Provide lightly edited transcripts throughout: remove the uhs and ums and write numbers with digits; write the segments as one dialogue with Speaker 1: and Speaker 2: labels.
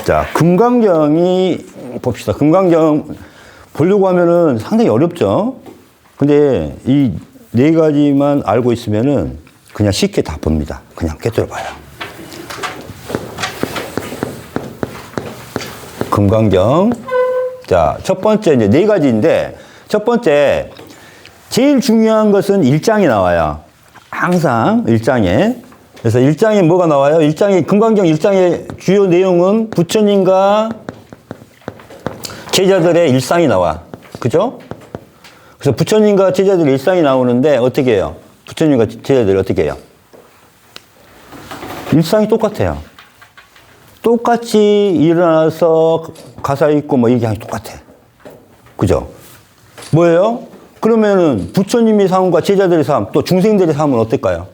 Speaker 1: 자, 금강경이 봅시다. 금강경 보려고 하면은 상당히 어렵죠. 근데 이 네 가지만 알고 있으면은 그냥 쉽게 다 봅니다. 그냥 꿰뚫어 봐요. 금강경. 자, 첫 번째 이제 네 가지인데, 첫 번째, 제일 중요한 것은 일장이 나와요. 항상 일장에. 그래서 일장에 뭐가 나와요? 일장에, 금강경 일장의 주요 내용은 부처님과 제자들의 일상이 나와. 그죠? 그래서 부처님과 제자들의 일상이 나오는데 어떻게 해요? 부처님과 제자들이 어떻게 해요? 일상이 똑같아요. 똑같이 일어나서 가사 있고 뭐 얘기하기 똑같아. 그죠? 뭐예요? 그러면은 부처님의 삶과 제자들의 삶, 또 중생들의 삶은 어떨까요?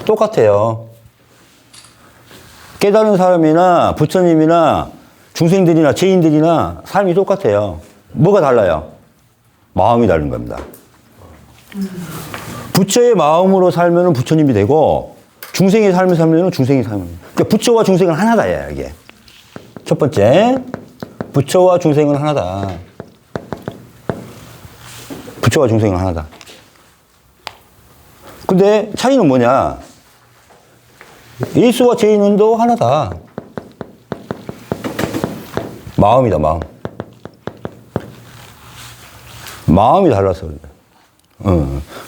Speaker 1: 똑같아요. 깨달은 사람이나 부처님이나 중생들이나 죄인들이나 삶이 똑같아요. 뭐가 달라요? 마음이 다른 겁니다. 부처의 마음으로 살면 부처님이 되고 중생의 삶을 살면 중생이 살면. 그러니까 부처와 중생은 하나다, 이게. 첫 번째, 부처와 중생은 하나다. 부처와 중생은 하나다. 근데 차이는 뭐냐? 예수와 죄인은도 하나다. 마음이다, 마음. 마음이 달라서 그래요.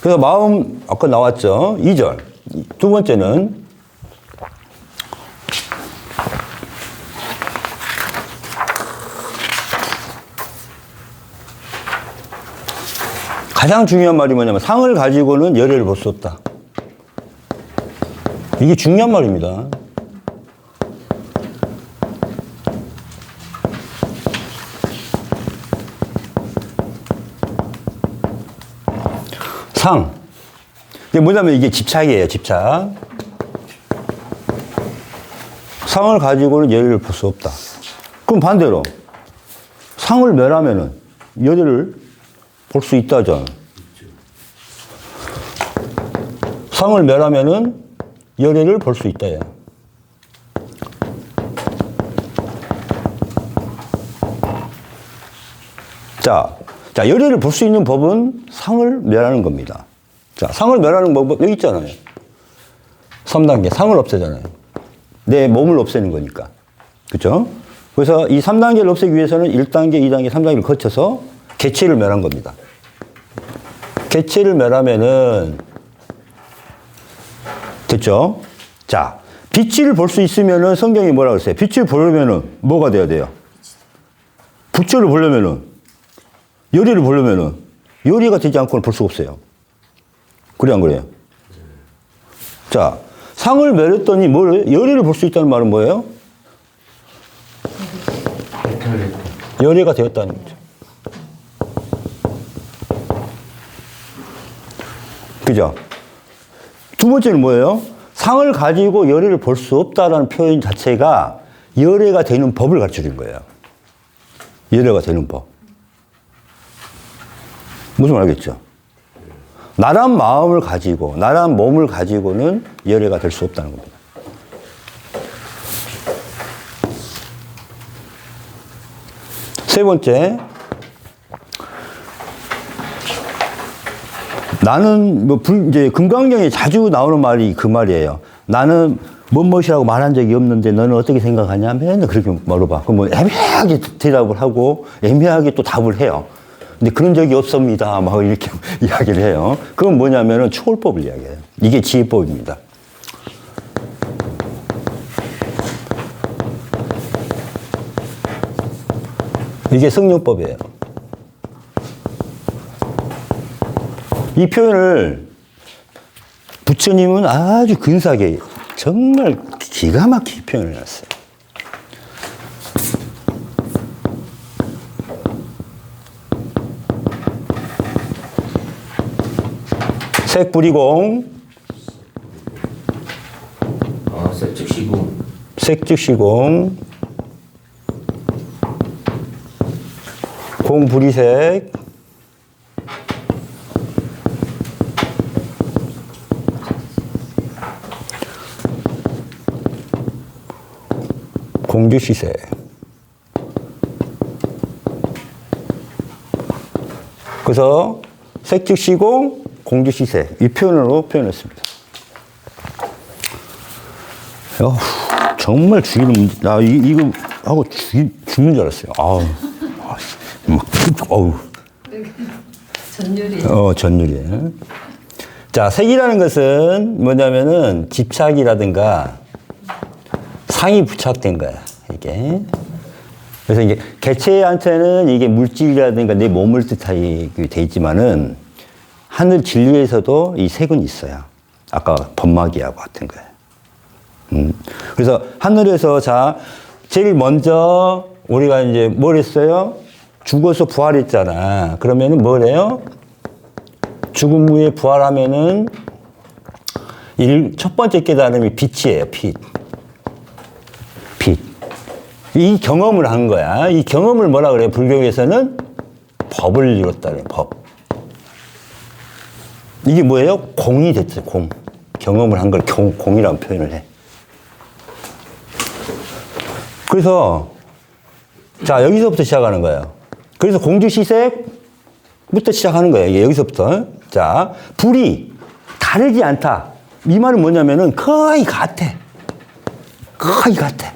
Speaker 1: 그래서 마음, 아까 나왔죠? 2절. 두 번째는, 가장 중요한 말이 뭐냐면, 상을 가지고는 열애를 볼 수 없다. 이게 중요한 말입니다. 상. 이게 뭐냐면 이게 집착이에요, 집착. 상을 가지고는 열애를 볼 수 없다. 그럼 반대로, 상을 멸하면은 열애를 볼 수 있다죠. 상을 멸하면은 열애를 볼 수 있다. 자, 열애를 볼 수 있는 법은 상을 멸하는 겁니다. 자, 상을 멸하는 법은 여기 있잖아요. 3단계, 상을 없애잖아요. 내 몸을 없애는 거니까. 그죠? 그래서 이 3단계를 없애기 위해서는 1단계, 2단계, 3단계를 거쳐서 개체를 멸한 겁니다. 개체를 멸하면은, 됐죠? 자, 빛을 볼 수 있으면은 성경이 뭐라고 했어요? 빛을 보려면은 뭐가 돼야 돼요? 부처를 보려면은, 열애를 보려면은, 열애가 되지 않고는 볼 수가 없어요. 그래, 안 그래요? 자, 상을 멸했더니 열애를 볼 수 있다는 말은 뭐예요? 열애가 되었다는 거죠. 그죠? 두 번째는 뭐예요? 상을 가지고 열애를 볼 수 없다라는 표현 자체가 열애가 되는 법을 가르쳐 준 거예요. 열애가 되는 법. 무슨 말 알겠죠? 나란 마음을 가지고, 나란 몸을 가지고는 열애가 될 수 없다는 겁니다. 세 번째, 나는 이제 금강경에 자주 나오는 말이 그 말이에요. 나는 뭐뭐이라고 말한 적이 없는데 너는 어떻게 생각하냐? 맨날 그렇게 물어봐. 그럼 뭐 애매하게 대답을 하고 애매하게 또 답을 해요. 근데 그런 적이 없습니다. 막 이렇게 이야기를 해요. 그건 뭐냐면은 초월법을 이야기해요. 이게 지혜법입니다. 이게 성령법이에요. 이 표현을 부처님은 아주 근사하게 정말 기가 막히게 표현을 해놨어요. 색불이공,
Speaker 2: 색즉시공,
Speaker 1: 색즉시공, 공불이색, 공주시세. 그래서 색즉시공, 공주시세. 이 표현으로 표현했습니다. 정말 죽이는 문제. 나 이거 하고 죽는 줄 알았어요. 어우.
Speaker 3: 전율이에요.
Speaker 1: 전율이에요. 자, 색이라는 것은 뭐냐면은 집착이라든가 상이 부착된 거야, 이게. 그래서 이게 개체한테는 이게 물질이라든가 내 몸을 뜻하게 돼 있지만은 하늘 진리에서도 이 색은 있어요. 아까 범마기하고 같은 거예요. 그래서 하늘에서 자, 제일 먼저 우리가 이제 뭘 했어요? 죽어서 부활했잖아. 그러면은 뭐래요? 죽음 후에 부활하면은 첫 번째 깨달음이 빛이에요, 빛. 빛. 이 경험을 한 거야. 이 경험을 뭐라 그래요? 불교에서는 법을 이뤘다 그래요, 법. 이게 뭐예요? 공이 됐죠, 공. 경험을 한 걸 공이라고 표현을 해. 그래서, 자, 여기서부터 시작하는 거예요. 그래서 공주시색부터 시작하는 거예요. 이게 여기서부터. 자, 불이 다르지 않다. 이 말은 뭐냐면은 거의 같아. 거의 같아.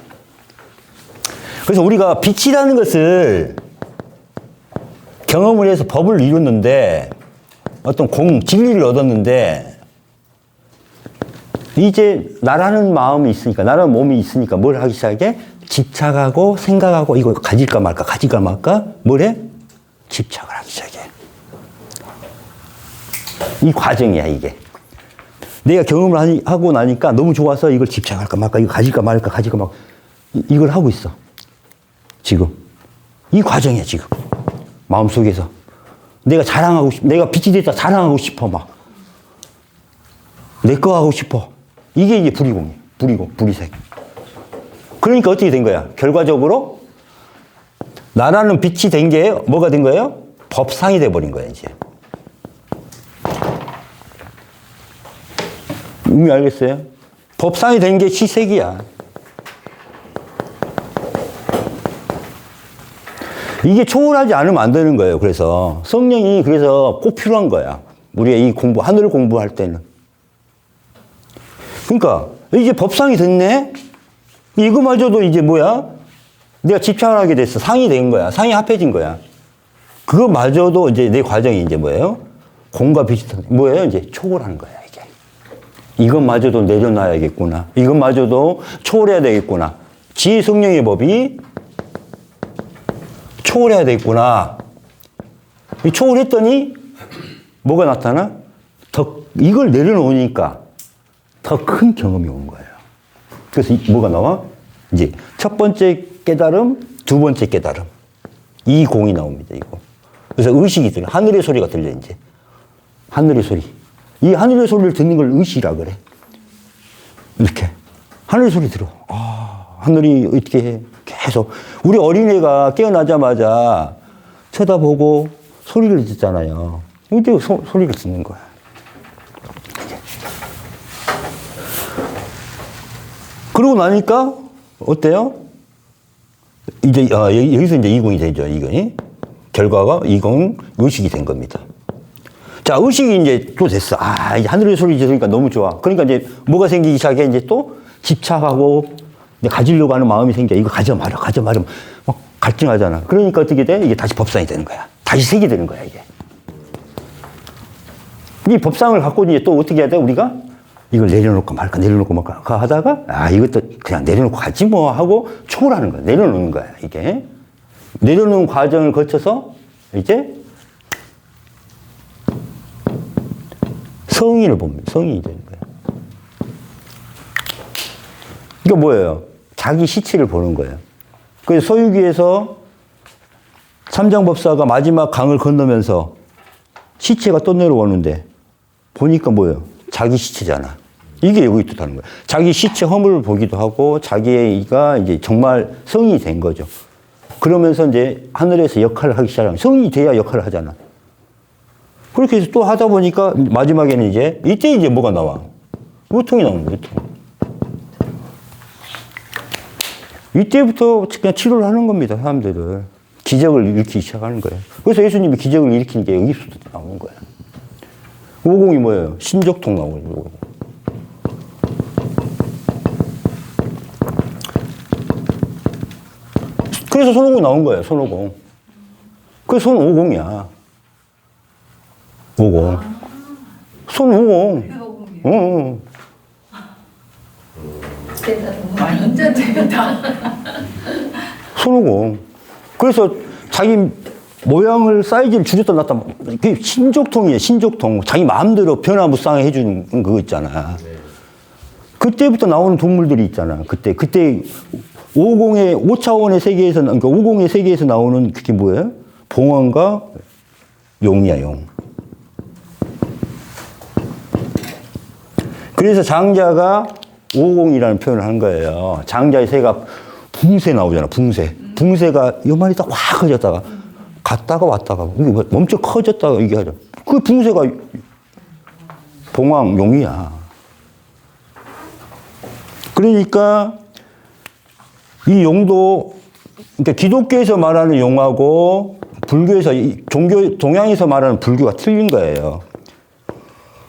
Speaker 1: 그래서 우리가 빛이라는 것을 경험을 해서 법을 이뤘는데 어떤 진리를 얻었는데 이제 나라는 마음이 있으니까, 나라는 몸이 있으니까 뭘 하기 시작해? 집착하고 생각하고 이거 가질까 말까 뭘 해? 집착을 하기 시작해. 이 과정이야, 이게. 내가 경험을 하고 나니까 너무 좋아서 이걸 집착할까 말까, 이거 가질까 말까, 이걸 하고 있어. 지금. 이 과정이야, 지금. 마음속에서. 내가 내가 빛이 됐다 자랑하고 싶어, 막. 내 거 하고 싶어. 이게 이제 불이공이에요. 불이색. 그러니까 어떻게 된 거야? 결과적으로 나라는 빛이 된 게 뭐가 된 거예요? 법상이 돼버린 거야, 이제. 의미 알겠어요? 법상이 된 게 시색이야. 이게 초월하지 않으면 안 되는 거예요. 그래서 성령이 그래서 꼭 필요한 거야. 우리가 이 하늘을 공부할 때는. 그러니까 이제 법상이 됐네? 이거마저도 이제 뭐야? 내가 집착을 하게 됐어. 상이 된 거야. 상이 합해진 거야. 그거마저도 이제 내 과정이 이제 뭐예요? 공과 비슷한, 뭐예요? 이제 초월하는 거야, 이게. 이것마저도 내려놔야겠구나. 이것마저도 초월해야 되겠구나. 지혜 성령의 법이 초월해야 되겠구나. 초월했더니 뭐가 나타나? 이걸 내려놓으니까 더 큰 경험이 오는 거예요. 그래서 뭐가 나와? 이제 첫 번째 깨달음, 두 번째 깨달음. 이 공이 나옵니다, 이거. 그래서 의식이 들려. 하늘의 소리가 들려, 이제. 하늘의 소리. 이 하늘의 소리를 듣는 걸 의식이라 그래. 이렇게. 하늘의 소리 들어. 하늘이 어떻게 해. 계속. 우리 어린애가 깨어나자마자 쳐다보고 소리를 듣잖아요. 이때 소리를 듣는 거야. 그러고 나니까 어때요? 이제 여기서 이제 이공이 되죠. 이공이 결과가 이공 의식이 된 겁니다. 자, 의식이 이제 또 됐어. 이제 하늘의 소리 들으니까 너무 좋아. 그러니까 이제 뭐가 생기기 시작해? 이제 또 집착하고 가지려고 하는 마음이 생겨. 이거 가져 말아. 막 갈증하잖아. 그러니까 어떻게 돼? 이게 다시 법상이 되는 거야. 다시 색이 되는 거야, 이게. 이 법상을 갖고 이제 또 어떻게 해야 돼? 우리가 이걸 내려놓고 말까 하다가 이것도 그냥 내려놓고 가지 뭐 하고 초월하는 거야. 내려놓는 거야, 이게. 내려놓는 과정을 거쳐서 이제 성인을 봅니다. 성인이 되는 거야. 이게 뭐예요? 자기 시체를 보는 거예요. 그래서 소유기에서 삼장법사가 마지막 강을 건너면서 시체가 또 내려오는데 보니까 뭐예요? 자기 시체잖아. 이게 여기 뜻하는 거예요. 자기 시체 허물을 보기도 하고 자기가 이제 정말 성인이 된 거죠. 그러면서 이제 하늘에서 역할을 하기 시작하면 성인이 돼야 역할을 하잖아. 그렇게 해서 또 하다 보니까 마지막에는 이때 이제 뭐가 나와? 우통이 나오는 거예요, 우통. 이때부터 그냥 치료를 하는 겁니다, 사람들을. 기적을 일으키기 시작하는 거예요. 그래서 예수님이 기적을 일으키는 게 여기서부터 나오는 거예요. 오공이 뭐예요? 신적통 나오고. 그래서 손오공이 나온 거예요, 손오공. 그래서 손오공이야. 오공. 손오공. 어.
Speaker 3: 완전 재밌다.
Speaker 1: 손오공. 그래서 자기 모양을 사이즈를 줄였다 놨다. 그게 신족통이에요, 신족통. 자기 마음대로 변화무쌍하게 해주는 그거 있잖아. 그때부터 나오는 동물들이 있잖아. 그때 5차원의 세계에서, 그러니까 50의 세계에서 나오는 그게 뭐예요? 봉황과 용이야, 용. 그래서 장자가 50이라는 표현을 한 거예요. 장자의 새가 붕새 나오잖아, 붕새. 붕새가 요만히 딱 확 커졌다가 갔다가 왔다가 이게 멈춰 커졌다가 이게 하죠. 그 붕새가 봉황, 용이야. 그러니까 이 용도, 그러니까 기독교에서 말하는 용하고 불교에서, 동양에서 말하는 불교가 틀린 거예요.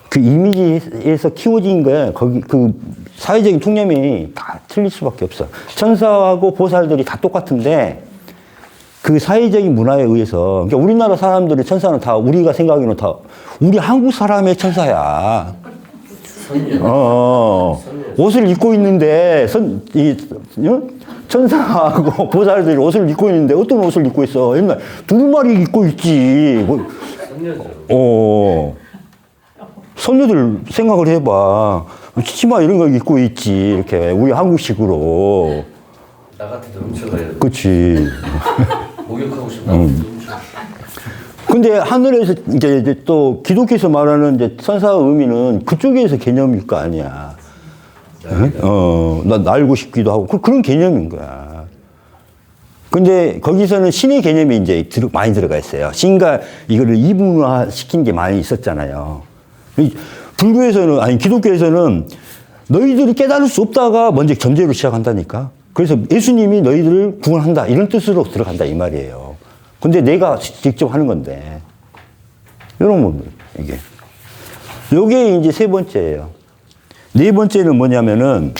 Speaker 1: 그 이미지에서 키워진 거야. 거기 그 사회적인 통념이 다 틀릴 수밖에 없어. 천사하고 보살들이 다 똑같은데 그 사회적인 문화에 의해서, 그러니까 우리나라 사람들의 천사는 다 우리가 생각하기로는 다 우리 한국 사람의 천사야. 옷을 입고 있는데 천사하고 보살들이 옷을 입고 있는데 어떤 옷을 입고 있어? 옛날 두루마리 입고 있지. 선녀들 생각을 해봐. 치마 이런 거 입고 있지. 이렇게 우리 한국식으로.
Speaker 2: 나 같아도 훔쳐가요.
Speaker 1: 그치.
Speaker 2: 목욕하고 싶다.
Speaker 1: 근데 하늘에서 이제 또 기독교에서 말하는 이제 천사의 의미는 그쪽에서 개념일 거 아니야. 나 날고 싶기도 하고 그런 개념인 거야. 근데 거기서는 신의 개념이 이제 많이 들어가 있어요. 신과 이거를 이분화 시킨 게 많이 있었잖아요. 불교에서는, 아니 기독교에서는 너희들이 깨달을 수 없다가 먼저 전제로 시작한다니까. 그래서 예수님이 너희들을 구원한다 이런 뜻으로 들어간다 이 말이에요. 근데 내가 직접 하는 건데 이런 건 이게 요게 이제 세 번째예요. 네 번째는 뭐냐면은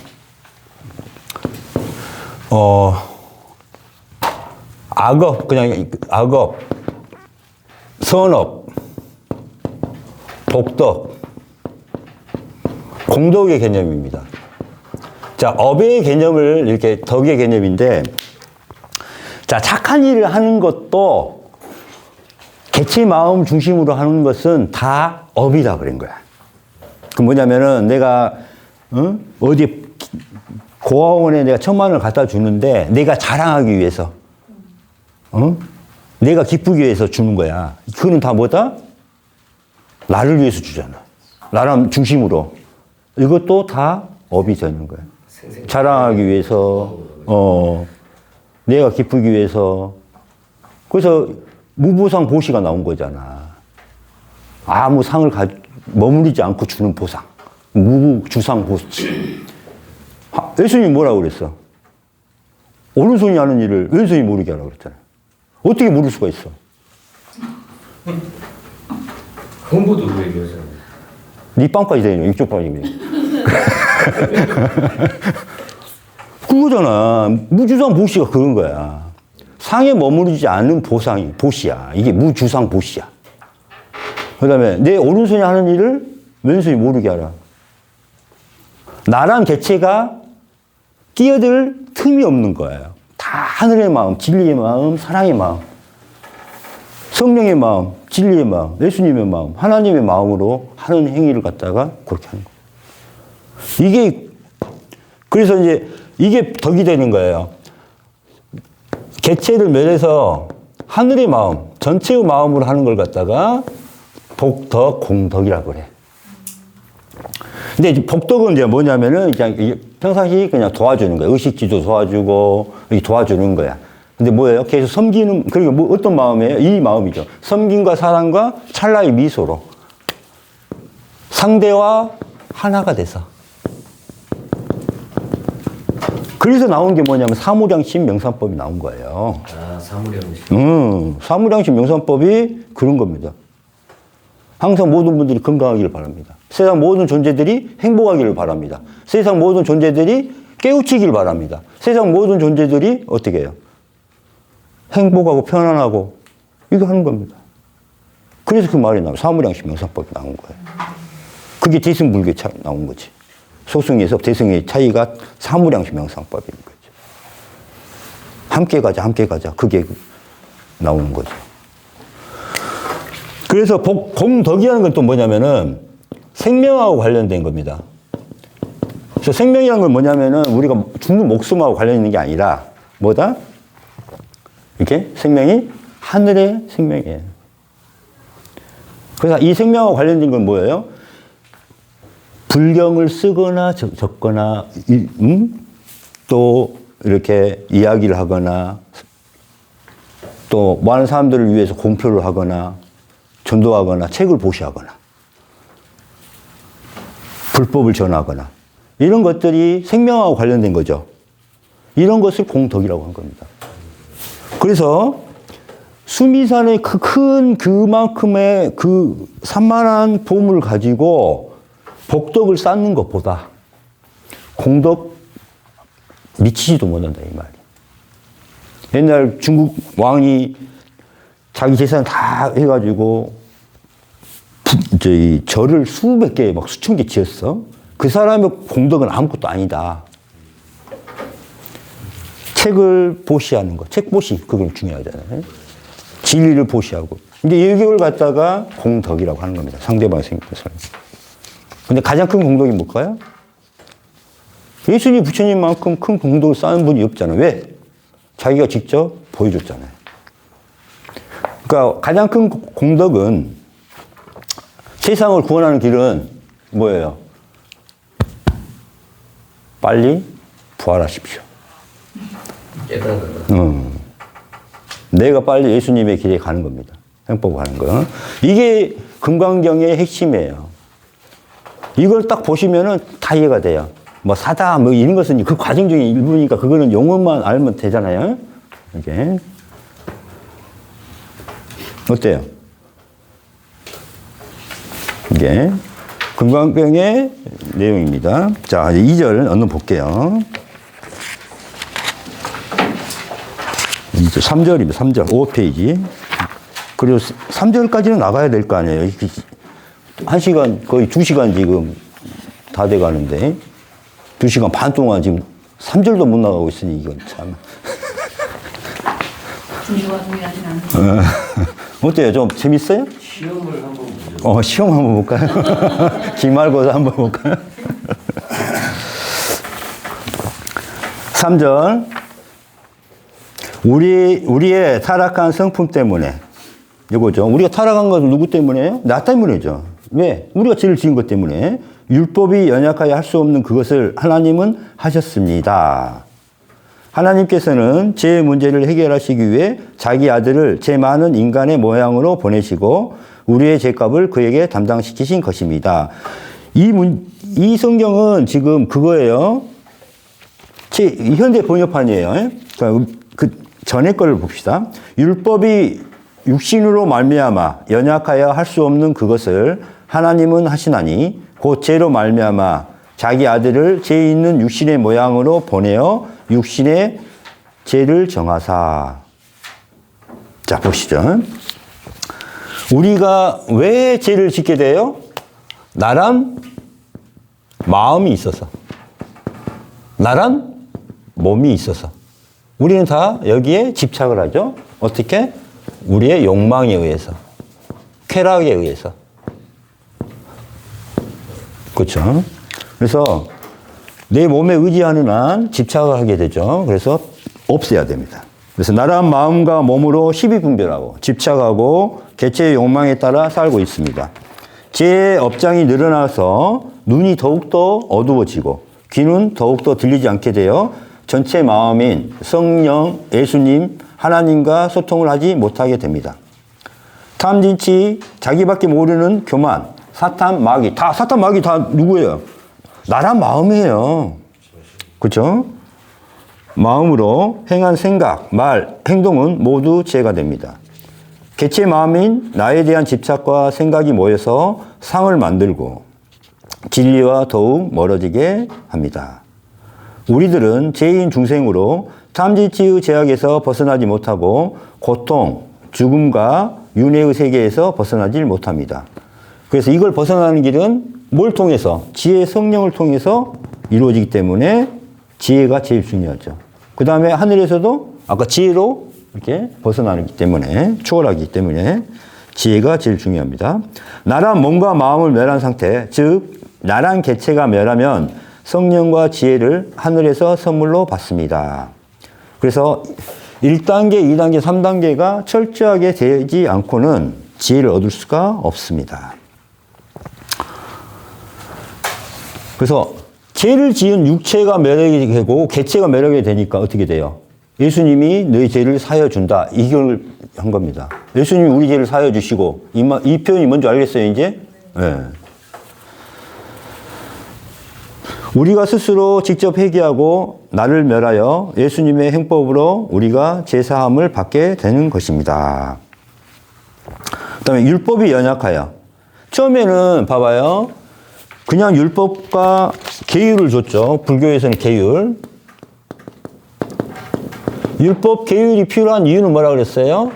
Speaker 1: 악업, 그냥 악업, 선업, 복덕, 공덕의 개념입니다. 자, 업의 개념을 이렇게 덕의 개념인데, 자, 착한 일을 하는 것도 개체 마음 중심으로 하는 것은 다 업이다 그런 거야. 그 뭐냐면은 내가 어디 고아원에 내가 1,000만 원을 갖다 주는데 내가 자랑하기 위해서, 내가 기쁘기 위해서 주는 거야. 그거는 다 뭐다? 나를 위해서 주잖아. 나를 중심으로. 이것도 다 업이 되는 거야. 자랑하기 위해서, 내가 기쁘기 위해서. 그래서 무보상 보시가 나온 거잖아. 아무 상을 머무르지 않고 주는 보상. 무주상 보시. 예수님이 뭐라고 그랬어? 오른손이 하는 일을 왼손이 모르게 하라고 그랬잖아. 어떻게 모를 수가 있어?
Speaker 2: 홍보도 왜 얘기하잖아.
Speaker 1: 네 빵까지 되냐, 이쪽 빵이면. 그거잖아. 무주상 보시가 그런 거야. 상에 머무르지 않는 보상이, 보시야. 이게 무주상 보시야. 그 다음에 내 오른손이 하는 일을 왼손이 모르게 하라. 나란 개체가 끼어들 틈이 없는 거예요. 다 하늘의 마음, 진리의 마음, 사랑의 마음, 성령의 마음, 진리의 마음, 예수님의 마음, 하나님의 마음으로 하는 행위를 갖다가 그렇게 하는 거예요. 이게, 그래서 이제 이게 덕이 되는 거예요. 개체를 멸해서 하늘의 마음, 전체의 마음으로 하는 걸 갖다가 복덕, 공덕이라고 그래. 근데 이제 복덕은 이제 뭐냐면은 그냥 평상시 그냥 도와주는 거야. 의식지도 도와주고, 도와주는 거야. 근데 뭐예요? 계속 섬기는, 그리고 뭐 어떤 마음이에요? 이 마음이죠. 섬김과 사랑과 찰나의 미소로 상대와 하나가 돼서. 그래서 나온 게 뭐냐면 사무량심 명상법이 나온 거예요.
Speaker 2: 아, 사무량심.
Speaker 1: 사무량심 명상법이 그런 겁니다. 항상 모든 분들이 건강하기를 바랍니다. 세상 모든 존재들이 행복하기를 바랍니다. 세상 모든 존재들이 깨우치기를 바랍니다. 세상 모든 존재들이 어떻게 해요? 행복하고 편안하고 이거 하는 겁니다. 그래서 그 말이 나와요. 사무량심 명상법이 나온 거예요. 그게 대승불교에 나온 거지. 소승에서 대승의 차이가 사무량심 명상법인 거죠. 함께 가자, 함께 가자. 그게 나오는 거죠. 그래서 공덕이라는 건 또 뭐냐면은 생명하고 관련된 겁니다. 그래서 생명이라는 건 뭐냐면은 우리가 죽는 목숨하고 관련 있는 게 아니라 뭐다? 이렇게 생명이 하늘의 생명이에요. 그래서 이 생명하고 관련된 건 뭐예요? 불경을 쓰거나 적거나 또 이렇게 이야기를 하거나 또 많은 사람들을 위해서 공표를 하거나 전도하거나 책을 보시하거나 불법을 전하거나 이런 것들이 생명하고 관련된 거죠. 이런 것을 공덕이라고 한 겁니다. 그래서 수미산의 큰 그만큼의 그 산만한 보물을 가지고 복덕을 쌓는 것보다 공덕 미치지도 못한다 이 말이. 옛날 중국 왕이 자기 재산 다 해가지고 절을 수백 개, 막 수천 개 지었어. 그 사람의 공덕은 아무것도 아니다. 책을 보시하는 거, 책 보시 그건 중요하잖아요. 진리를 보시하고. 근데 이걸 갖다가 공덕이라고 하는 겁니다. 상대방의 생각에서는. 근데 가장 큰 공덕이 뭘까요? 예수님, 부처님만큼 큰 공덕을 쌓은 분이 없잖아요. 왜? 자기가 직접 보여줬잖아요. 그러니까 가장 큰 공덕은 세상을 구원하는 길은 뭐예요? 빨리 부활하십시오.
Speaker 2: 깨달아라.
Speaker 1: 내가 빨리 예수님의 길에 가는 겁니다. 행복 가는 거. 이게 금강경의 핵심이에요. 이걸 딱 보시면은 다 이해가 돼요. 뭐 사다, 뭐 이런 것은 그 과정 중에 일부니까 그거는 용어만 알면 되잖아요. 이게. 어때요? 이게 금강경의 내용입니다. 자, 이제 2절 얼른 볼게요. 2절, 3절입니다. 3절, 5페이지. 그리고 3절까지는 나가야 될 거 아니에요. 1시간, 거의 2시간 지금 다 돼 가는데, 2시간 반 동안 지금 3절도 못 나가고 있으니, 이건 참.
Speaker 3: 진도가 동의하진 않는.
Speaker 1: 어때요? 좀 재밌어요?
Speaker 2: 시험을 한번 보죠.
Speaker 1: 시험 한번 볼까요? 기말고사 한번 볼까요? 3절. 우리의 타락한 성품 때문에, 이거죠. 우리가 타락한 것은 누구 때문에요? 나 때문이죠. 왜? 우리가 죄를 지은 것 때문에. 율법이 연약하여 할 수 없는 그것을 하나님은 하셨습니다. 하나님께서는 죄의 문제를 해결하시기 위해 자기 아들을 죄 많은 인간의 모양으로 보내시고 우리의 죄값을 그에게 담당시키신 것입니다. 이 성경은 지금 그거예요. 현대 번역판이에요. 그 전에 거를 봅시다. 율법이 육신으로 말미암아 연약하여 할 수 없는 그것을 하나님은 하시나니 곧 죄로 말미암아 자기 아들을 죄 있는 육신의 모양으로 보내어 육신의 죄를 정하사. 자, 보시죠. 우리가 왜 죄를 짓게 돼요? 나란 마음이 있어서. 나란 몸이 있어서. 우리는 다 여기에 집착을 하죠. 어떻게? 우리의 욕망에 의해서. 쾌락에 의해서. 그렇죠? 그래서 내 몸에 의지하는 한 집착을 하게 되죠. 그래서 없애야 됩니다. 그래서 나란 마음과 몸으로 시비분별하고 집착하고 개체의 욕망에 따라 살고 있습니다. 죄의 업장이 늘어나서 눈이 더욱더 어두워지고 귀는 더욱더 들리지 않게 되어 전체 마음인 성령, 예수님, 하나님과 소통을 하지 못하게 됩니다. 탐진치, 자기밖에 모르는 교만, 사탄, 마귀 다 누구예요? 나란 마음이에요. 그렇죠? 마음으로 행한 생각, 말, 행동은 모두 지혜가 됩니다. 개체 마음인 나에 대한 집착과 생각이 모여서 상을 만들고 진리와 더욱 멀어지게 합니다. 우리들은 죄인 중생으로 탐진치의 제약에서 벗어나지 못하고 고통, 죽음과 윤회의 세계에서 벗어나지 못합니다. 그래서 이걸 벗어나는 길은 뭘 통해서? 지혜 성령을 통해서 이루어지기 때문에 지혜가 제일 중요하죠. 그 다음에 하늘에서도 아까 지혜로 이렇게 벗어나기 때문에, 초월하기 때문에 지혜가 제일 중요합니다. 나란 몸과 마음을 멸한 상태, 즉 나란 개체가 멸하면 성령과 지혜를 하늘에서 선물로 받습니다. 그래서 1단계, 2단계, 3단계가 철저하게 되지 않고는 지혜를 얻을 수가 없습니다. 그래서 죄를 지은 육체가 멸하게 되고 개체가 멸하게 되니까 어떻게 돼요? 예수님이 너희 죄를 사여 준다. 이걸 한 겁니다. 예수님이 우리 죄를 사여 주시고 이 표현이 뭔지 알겠어요, 이제? 네. 우리가 스스로 직접 회개하고 나를 멸하여 예수님의 행법으로 우리가 제사함을 받게 되는 것입니다. 그 다음에 율법이 연약하여. 처음에는 봐봐요. 그냥 율법과 계율을 줬죠. 불교에서는 계율. 율법 계율이 필요한 이유는 뭐라 그랬어요?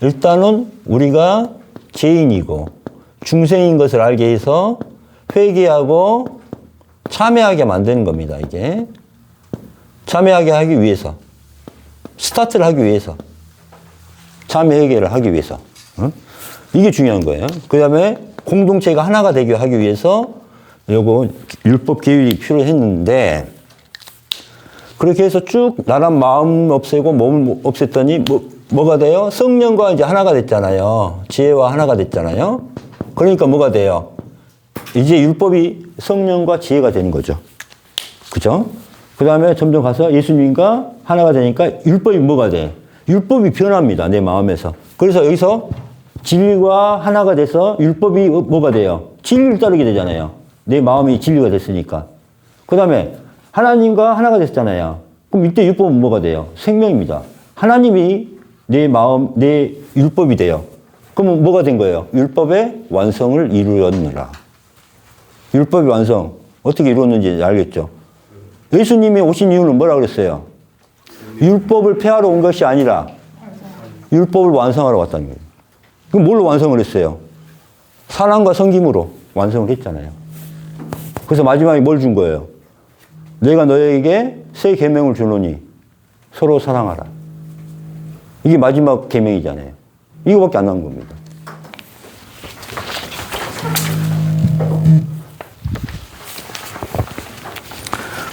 Speaker 1: 일단은 우리가 죄인이고 중생인 것을 알게 해서 회개하고 참회하게 만드는 겁니다. 이게 참회하게 하기 위해서, 스타트를 하기 위해서, 참회 회개를 하기 위해서, 이게 중요한 거예요. 그 다음에 공동체가 하나가 되게 하기 위해서 요거 율법 계율이 필요했는데, 그렇게 해서 쭉 나란 마음 없애고 몸을 없앴더니 뭐가 돼요? 성령과 이제 하나가 됐잖아요. 지혜와 하나가 됐잖아요. 그러니까 뭐가 돼요? 이제 율법이 성령과 지혜가 되는 거죠. 그죠? 그 다음에 점점 가서 예수님과 하나가 되니까 율법이 뭐가 돼? 율법이 변합니다. 내 마음에서. 그래서 여기서 진리와 하나가 돼서 율법이 뭐가 돼요? 진리를 따르게 되잖아요. 내 마음이 진리가 됐으니까. 그 다음에 하나님과 하나가 됐잖아요. 그럼 이때 율법은 뭐가 돼요? 생명입니다. 하나님이 내 마음, 내 율법이 돼요. 그러면 뭐가 된 거예요? 율법의 완성을 이루었느라. 율법의 완성. 어떻게 이루었는지 알겠죠? 예수님이 오신 이유는 뭐라 그랬어요? 율법을 폐하러 온 것이 아니라 율법을 완성하러 왔다는 거예요. 그럼 뭘로 완성을 했어요? 사랑과 섬김으로 완성을 했잖아요. 그래서 마지막에 뭘 준 거예요? 내가 너에게 새 계명을 주노니 서로 사랑하라. 이게 마지막 계명이잖아요. 이거밖에 안 나온 겁니다.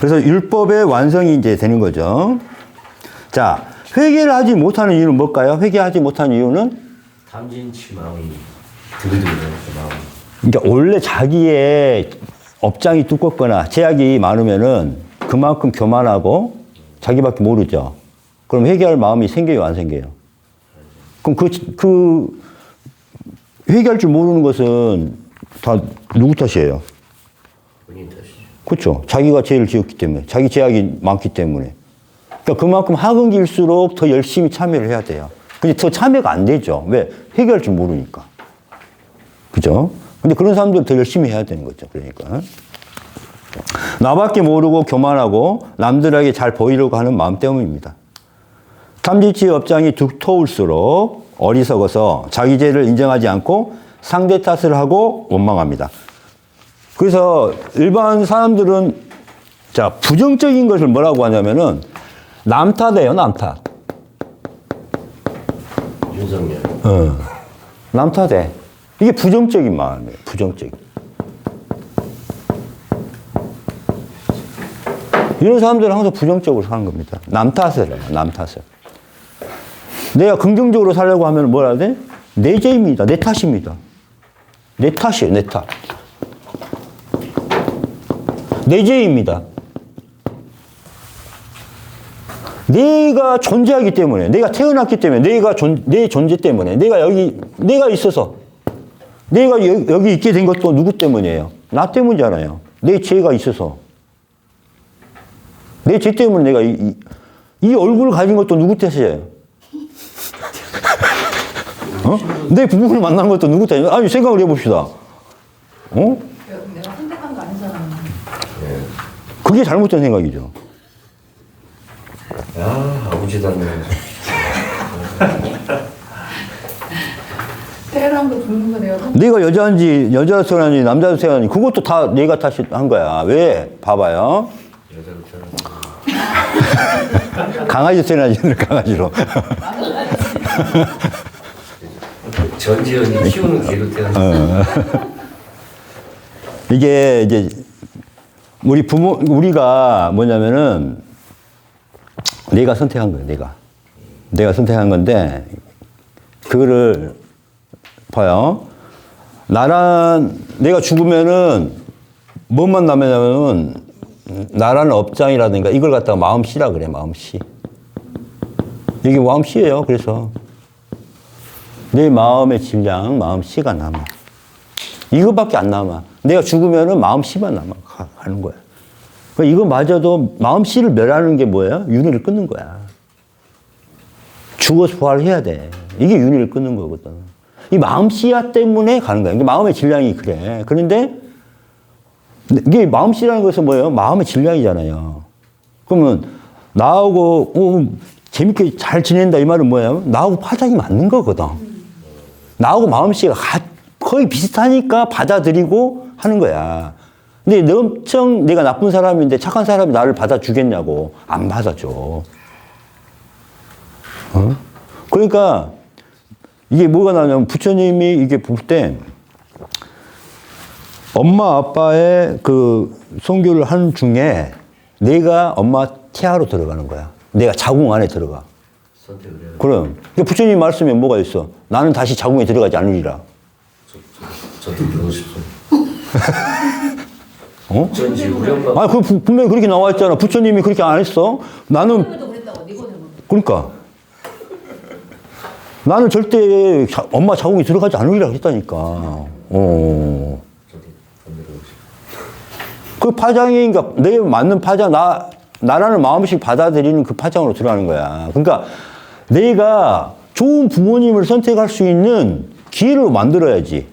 Speaker 1: 그래서 율법의 완성이 이제 되는 거죠. 자, 회개를 하지 못하는 이유는 뭘까요? 회개하지 못하는 이유는?
Speaker 2: 탐진치 마음이 두근두근하는 마음.
Speaker 1: 그러니까 원래 자기의 업장이 두껍거나 제약이 많으면은 그만큼 교만하고 자기밖에 모르죠. 그럼 회개할 마음이 생겨요, 안 생겨요? 그럼 그 회개할 줄 모르는 것은 다 누구 탓이에요?
Speaker 2: 본인 탓이죠.
Speaker 1: 그렇죠. 자기가 죄를 지었기 때문에, 자기 제약이 많기 때문에. 그러니까 그만큼 학은길수록 더 열심히 참여를 해야 돼요. 근데 더 참여가 안 되죠. 왜? 회개할 줄 모르니까. 그죠? 근데 그런 사람들은 더 열심히 해야 되는 거죠. 그러니까. 나밖에 모르고 교만하고 남들에게 잘 보이려고 하는 마음 때문입니다. 탐진치의 업장이 두터울수록 어리석어서 자기 죄를 인정하지 않고 상대 탓을 하고 원망합니다. 그래서 일반 사람들은 자, 부정적인 것을 뭐라고 하냐면은 남 탓이에요, 남 탓.
Speaker 2: 윤석열.
Speaker 1: 남 탓해. 이게 부정적인 마음이에요, 부정적인. 이런 사람들은 항상 부정적으로 사는 겁니다. 남 탓을 해요, 남 탓을. 내가 긍정적으로 살려고 하면 뭐라 해야 돼? 내 죄입니다. 내 탓입니다. 내 탓이에요, 내 탓. 내 죄입니다. 내가 존재하기 때문에, 내가 태어났기 때문에, 내 존재 때문에, 내가 있어서, 내가 여기 있게 된 것도 누구 때문이에요? 나 때문이잖아요. 내 죄가 있어서. 내 죄 때문에 내가 이 얼굴을 가진 것도 누구 탓이에요? 어? 내 부모를 만난 것도 누구 탓이에요? 아니, 생각을 해봅시다. 어?
Speaker 3: 내가 선택한 거 아니잖아.
Speaker 1: 그게 잘못된 생각이죠.
Speaker 2: 야, 아버지 닮은.
Speaker 3: 태어난 거 굶는 거 내가
Speaker 1: 내가 여자인지 여자였는지 남자였는지 그것도 다 내가 탓한 거야. 왜? 봐봐요.
Speaker 2: 여자로 태어났어.
Speaker 1: 강아지 태어나지 강아지로.
Speaker 2: 전지현이 키우는 개로 태어났어.
Speaker 1: 이게 이제 우리가 뭐냐면은 내가 선택한 거예요. 내가 선택한 건데 그거를 봐요. 내가 죽으면은 뭐만 남냐면은 나라는 업장이라든가 이걸 갖다가 마음씨라 그래. 마음씨. 이게 마음씨예요. 그래서 내 마음의 질량, 마음씨가 남아. 이거밖에 안 남아. 내가 죽으면은 마음씨만 가는 거야. 이거마저도 마음씨를 멸하는 게 뭐예요? 윤회를 끊는 거야. 죽어서 부활해야 돼. 이게 윤회를 끊는 거거든. 이 마음씨야 때문에 가는 거야. 마음의 질량이 그래. 그런데 이게 마음씨라는 것은 뭐예요? 마음의 질량이잖아요. 그러면 나하고 재밌게 잘 지낸다 이 말은 뭐예요? 나하고 파장이 맞는 거거든. 나하고 마음씨가 거의 비슷하니까 받아들이고 하는 거야. 근데 엄청 내가 나쁜 사람인데 착한 사람이 나를 받아주겠냐고. 안 받아줘. 어? 그러니까 이게 뭐가 나냐면 부처님이 이게 볼 때 엄마 아빠의 그 선교를 하는 중에 내가 엄마 태아로 들어가는 거야. 내가 자궁 안에 들어가.
Speaker 2: 선택을 해야 돼.
Speaker 1: 그럼 부처님 말씀에 뭐가 있어? 나는 다시 자궁에 들어가지 않으리라.
Speaker 2: 저도 그러고 싶어.
Speaker 1: 어?
Speaker 2: 전지 우리 엄마.
Speaker 1: 아, 분명히 그렇게 나와 있잖아. 부처님이 그렇게 안 했어. 나는
Speaker 3: 도 그랬다고 니거든.
Speaker 1: 그러니까 나는 절대 엄마 자궁에 들어가지 않으리라 그랬다니까.
Speaker 2: 저도 반대로 싶어.
Speaker 1: 그 파장이 그러니까 내 맞는 파장 나라는 마음씩 받아들이는 그 파장으로 들어가는 거야. 그러니까 내가 좋은 부모님을 선택할 수 있는 기회를 만들어야지.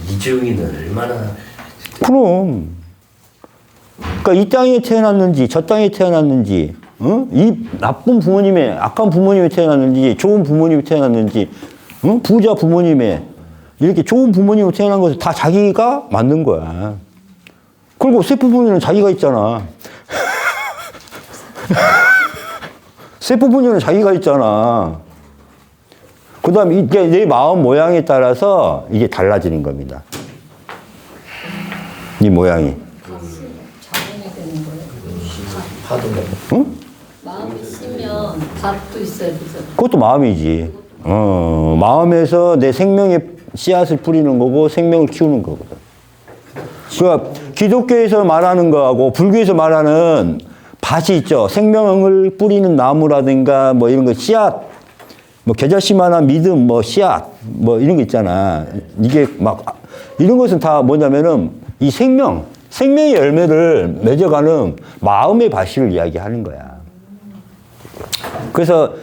Speaker 2: 이재용이는 얼마나.
Speaker 1: 그럼. 그러니까 이 땅에 태어났는지 저 땅에 태어났는지 이 나쁜 부모님의 악한 부모님이 태어났는지 좋은 부모님이 태어났는지 부자 부모님의 이렇게 좋은 부모님이 태어난 것을 다 자기가 만든 거야. 그리고 세포 분열은 자기가 있잖아. 세포 분열은 자기가 있잖아. 그 다음에 이게 내 마음 모양에 따라서 이게 달라지는 겁니다. 이 모양이.
Speaker 4: 자궁이 되는 거예요.
Speaker 2: 파도가.
Speaker 1: 응?
Speaker 4: 마음이 쓰면 밥도 있어야 되잖아요.
Speaker 1: 그것도 마음이지. 마음에서 내 생명의 씨앗을 뿌리는 거고 생명을 키우는 거거든. 그러니까 기독교에서 말하는 거하고 불교에서 말하는 밭이 있죠. 생명을 뿌리는 나무라든가 뭐 이런 거 씨앗, 뭐 겨자씨만한 믿음, 뭐 씨앗, 뭐 이런 거 있잖아. 이게 막 이런 것은 다 뭐냐면은 이 생명의 열매를 맺어가는 마음의 밭을 이야기하는 거야. 그래서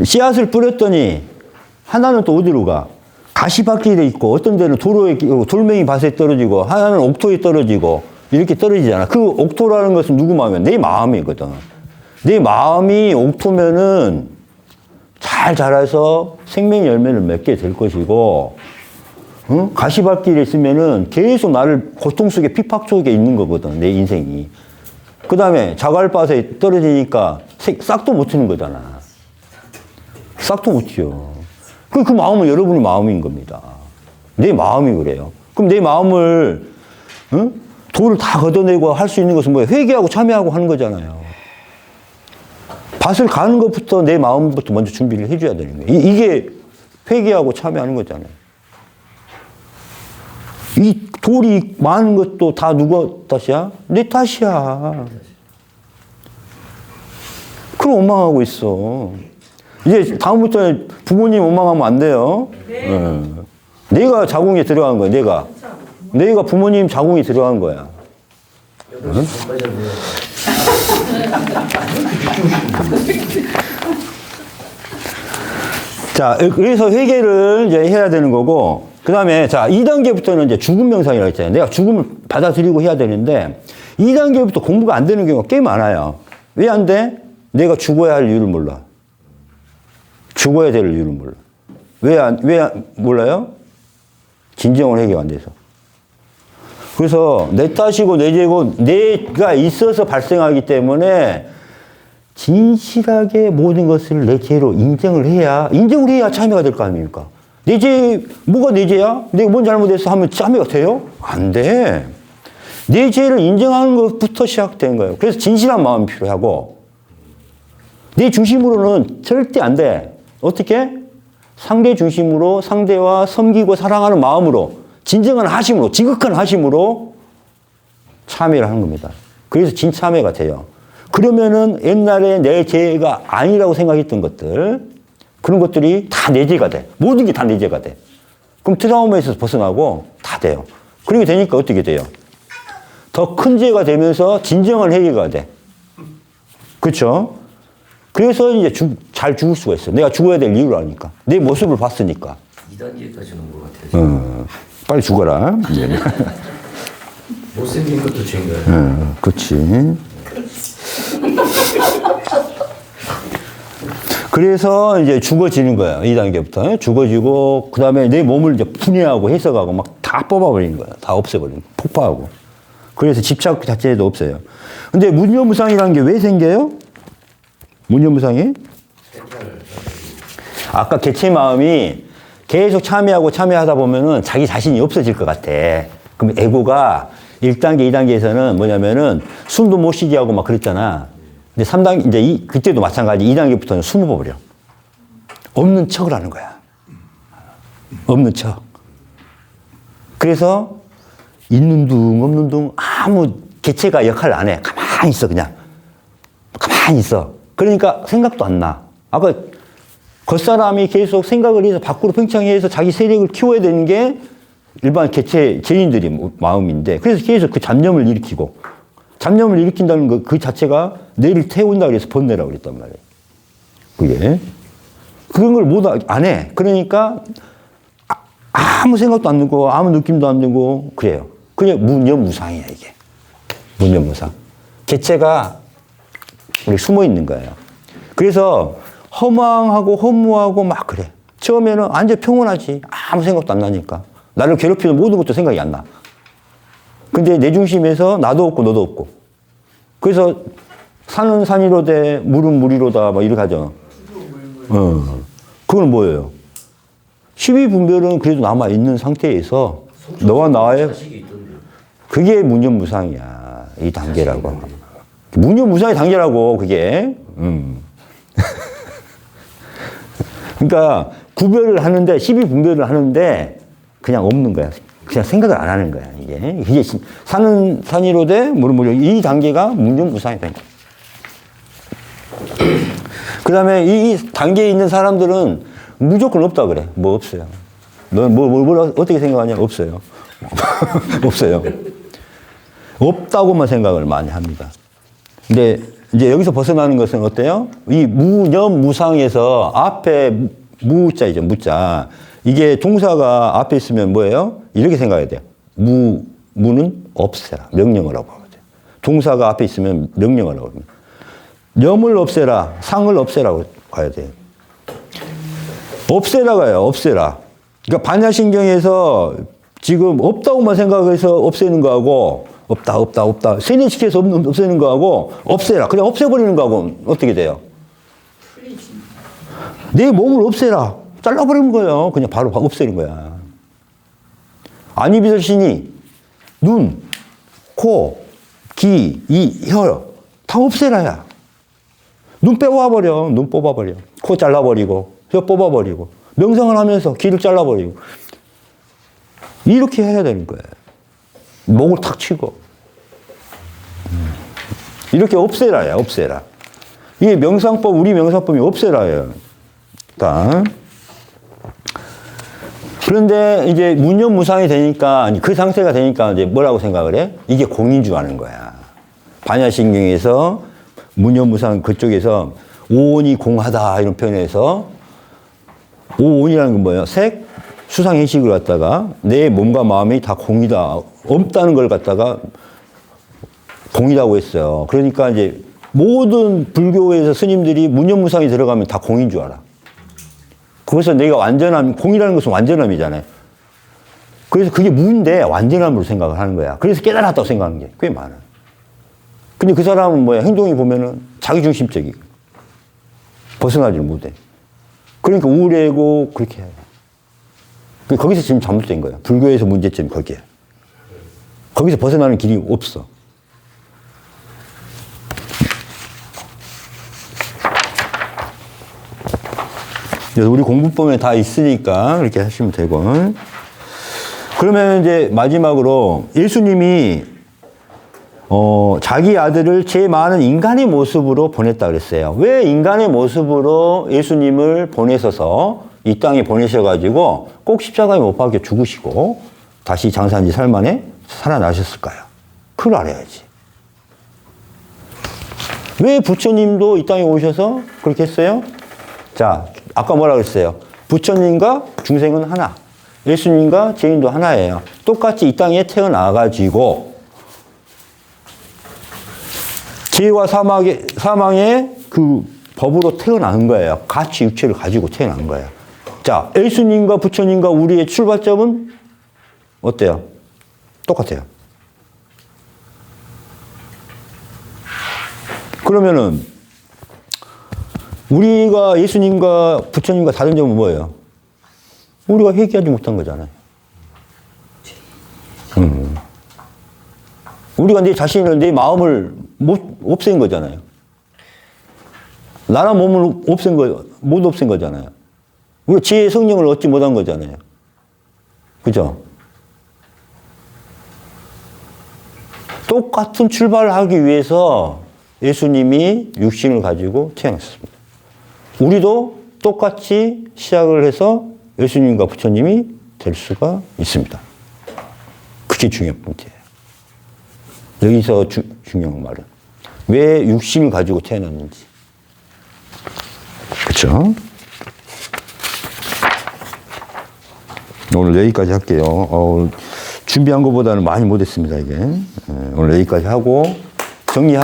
Speaker 1: 씨앗을 뿌렸더니 하나는 또 어디로 가? 가시밭길에 있고 어떤 데는 도로에 돌멩이 밭에 떨어지고 하나는 옥토에 떨어지고 이렇게 떨어지잖아. 그 옥토라는 것은 누구 마음이야? 내 마음이거든. 내 마음이 옥토면은 잘 자라서 생명의 열매를 맺게 될 것이고 가시밭길에 있으면은 계속 나를 고통 속에 핍박 속에 있는 거거든. 내 인생이. 그 다음에 자갈밭에 떨어지니까 싹도 못 트는 거잖아. 싹도 못 튀어. 그 마음은 여러분의 마음인 겁니다. 내 마음이 그래요. 그럼 내 마음을, 돌을 다 걷어내고 할 수 있는 것은 뭐예요? 회개하고 참여하고 하는 거잖아요. 밭을 가는 것부터 내 마음부터 먼저 준비를 해줘야 되는 거예요. 이게 회개하고 참여하는 거잖아요. 이 돌이 많은 것도 다 누구 탓이야? 내 탓이야. 그럼 원망하고 있어. 이제 다음부터는 부모님 원망하면 안 돼요. 네. 내가 자궁에 들어간 거야, 내가 부모님 자궁에 들어간 거야.
Speaker 2: 빠졌네요.
Speaker 1: 자, 그래서 회개를 이제 해야 되는 거고, 그 다음에, 자, 2단계부터는 이제 죽음 명상이라고 했잖아요. 내가 죽음을 받아들이고 해야 되는데, 2단계부터 공부가 안 되는 경우가 꽤 많아요. 왜 안 돼? 내가 죽어야 할 이유를 몰라. 죽어야 될 이유를 몰라. 왜 몰라요? 진정을 해결 안 돼서. 그래서 내 탓이고 내 죄고 내가 있어서 발생하기 때문에 진실하게 모든 것을 내 죄로 인정을 해야 참여가 될 거 아닙니까? 내 죄, 뭐가 내 죄야? 내가 뭔 잘못했어 하면 참여가 돼요? 안 돼. 내 죄를 인정하는 것부터 시작된 거예요. 그래서 진실한 마음이 필요하고, 내 중심으로는 절대 안 돼. 어떻게? 상대 중심으로 상대와 섬기고 사랑하는 마음으로, 진정한 하심으로, 지극한 하심으로 참여를 하는 겁니다. 그래서 진참회가 돼요. 그러면은 옛날에 내 죄가 아니라고 생각했던 것들, 그런 것들이 다 내 죄가 돼. 모든 게 다 내 죄가 돼. 그럼 트라우마에서 벗어나고 다 돼요. 그렇게 되니까 어떻게 돼요? 더 큰 죄가 되면서 진정한 회개가 돼. 그렇죠? 그래서 이제 잘 죽을 수가 있어. 내가 죽어야 될 이유를 아니까. 내 모습을 봤으니까.
Speaker 2: 2단계까지 온 것 같아요.
Speaker 1: 빨리 죽어라.
Speaker 2: 못생긴 것도 죄인 거예요.
Speaker 1: 그렇지. 그래서 이제 죽어지는 거야. 2단계부터. 죽어지고, 그 다음에 내 몸을 이제 분해하고 해석하고 막 다 뽑아버리는 거야. 다 없애버리는 거야. 폭파하고. 그래서 집착 자체도 없어요. 근데 무념무상이라는 게 왜 생겨요? 무념무상이? 아까 개체 마음이 계속 참여하다 보면은 자기 자신이 없어질 것 같아. 그럼 에고가 1단계, 2단계에서는 뭐냐면은 숨도 못 쉬게 하고 막 그랬잖아. 근데 3단계, 이제 그때도 마찬가지 2단계부터는 숨을 버려. 없는 척을 하는 거야. 없는 척. 그래서 있는 둥, 없는 둥, 아무 개체가 역할을 안 해. 가만히 있어, 그냥. 가만히 있어. 그러니까 생각도 안 나. 아까 겉사람이 계속 생각을 해서 밖으로 팽창해서 자기 세력을 키워야 되는 게 일반 개체, 죄인들이 마음인데, 그래서 계속 그 잡념을 일으키고, 잡념을 일으킨다는 그 자체가 뇌를 태운다 그래서 번뇌라고 그랬단 말이에요. 그게. 그런 걸 안 해. 그러니까 아무 생각도 안 들고, 아무 느낌도 안 들고, 그래요. 그냥 무념무상이야, 이게. 무념무상. 개체가 우리 숨어 있는 거예요. 그래서 허망하고 허무하고 막 그래. 처음에는 완전 평온하지. 아무 생각도 안 나니까. 나를 괴롭히는 모든 것도 생각이 안 나. 근데 내 중심에서 나도 없고 너도 없고. 그래서 산은 산이로되 물은 물이로다 막 이렇게 하죠. 그건 뭐예요? 십이분별은 그래도 남아있는 상태에서 너와 나의 그게 무념무상이야. 이 단계라고. 무념무상의 단계라고 그게. 그러니까 구별을 하는데 12분별을 하는데 그냥 없는 거야. 그냥 생각을 안 하는 거야. 이게 산은 산이로되 물은 물이로 이 단계가 무념무상이 된 거야. 그 다음에 이 단계에 있는 사람들은 무조건 없다 그래. 뭐 없어요. 너 뭘 어떻게 생각하냐? 없어요. 없어요. 없다고만 생각을 많이 합니다. 근데 이제 여기서 벗어나는 것은 어때요? 이 무념무상에서 앞에 무자이죠. 무자. 이게 동사가 앞에 있으면 뭐예요? 이렇게 생각해야 돼요. 무는 없애라. 명령을 하고 하거든요. 동사가 앞에 있으면 명령을 하고 합니다. 염을 없애라. 상을 없애라고 가야 돼요. 없애라고 해요. 없애라. 그러니까 반야신경에서 지금 없다고만 생각해서 없애는 거하고 없다. 세뇌시켜서 없애는 거하고 없애라. 그냥 없애버리는 거하고 어떻게 돼요? 내 몸을 없애라. 잘라버리는 거예요. 그냥 바로 없애는 거야. 아니비설신이 눈, 코, 귀, 혀 다 없애라야. 눈 빼와버려. 눈 뽑아버려. 코 잘라버리고 혀 뽑아버리고 명상을 하면서 귀를 잘라버리고 이렇게 해야 되는 거예요. 목을 탁 치고 이렇게 없애라야. 없애라. 이게 명상법, 우리 명상법이 없애라예요. 일단 그런데 이제 무념무상이 되니까 그 상태가 되니까 이제 뭐라고 생각을 해? 이게 공인 줄 아는 거야. 반야신경에서 무념무상 그쪽에서 오온이 공하다 이런 표현에서 오온이라는 건 뭐예요? 색, 수상, 해식을 갖다가 내 몸과 마음이 다 공이다. 없다는 걸 갖다가 공이라고 했어요. 그러니까 이제 모든 불교에서 스님들이 무념무상이 들어가면 다 공인 줄 알아. 그래서 내가 완전함, 공이라는 것은 완전함이잖아요. 그래서 그게 무인데 완전함으로 생각을 하는 거야. 그래서 깨달았다고 생각하는 게 꽤 많아요. 근데 그 사람은 뭐야? 행동이 보면은 자기중심적이고 벗어나지를 못해. 그러니까 우울해고 그렇게 해요. 거기서 지금 잘못된 거예요. 불교에서 문제점이 거기에. 거기서 벗어나는 길이 없어. 그래서 우리 공부법에 다 있으니까 그렇게 하시면 되고. 그러면 이제 마지막으로 예수님이 자기 아들을 제 많은 인간의 모습으로 보냈다 그랬어요. 왜 인간의 모습으로 예수님을 보내셔서 이 땅에 보내셔가지고 꼭 십자가에 못 박혀 죽으시고 다시 장사한지 살만에 살아나셨을까요? 그걸 알아야지. 왜 부처님도 이 땅에 오셔서 그렇게 했어요? 자, 아까 뭐라 그랬어요? 부처님과 중생은 하나. 예수님과 죄인도 하나예요. 똑같이 이 땅에 태어나가지고 죄와 사망의 그 법으로 태어난 거예요. 같이 육체를 가지고 태어난 거예요. 자, 예수님과 부처님과 우리의 출발점은 어때요? 똑같아요. 그러면은 우리가 예수님과 부처님과 다른 점은 뭐예요? 우리가 회개하지 못한 거잖아요. 우리가 내 자신을, 내 마음을 없앤 거잖아요. 나라 몸을 못 없앤 거잖아요. 우리가 지혜의 성령을 얻지 못한 거잖아요. 그죠? 똑같은 출발을 하기 위해서 예수님이 육신을 가지고 태어났습니다. 우리도 똑같이 시작을 해서 예수님과 부처님이 될 수가 있습니다. 그게 중요한 포인트예요. 여기서 중요한 말은 왜 육신을 가지고 태어났는지. 그렇죠? 오늘 여기까지 할게요. 준비한 것보다는 많이 못했습니다, 이게. 오늘 여기까지 하고 정리하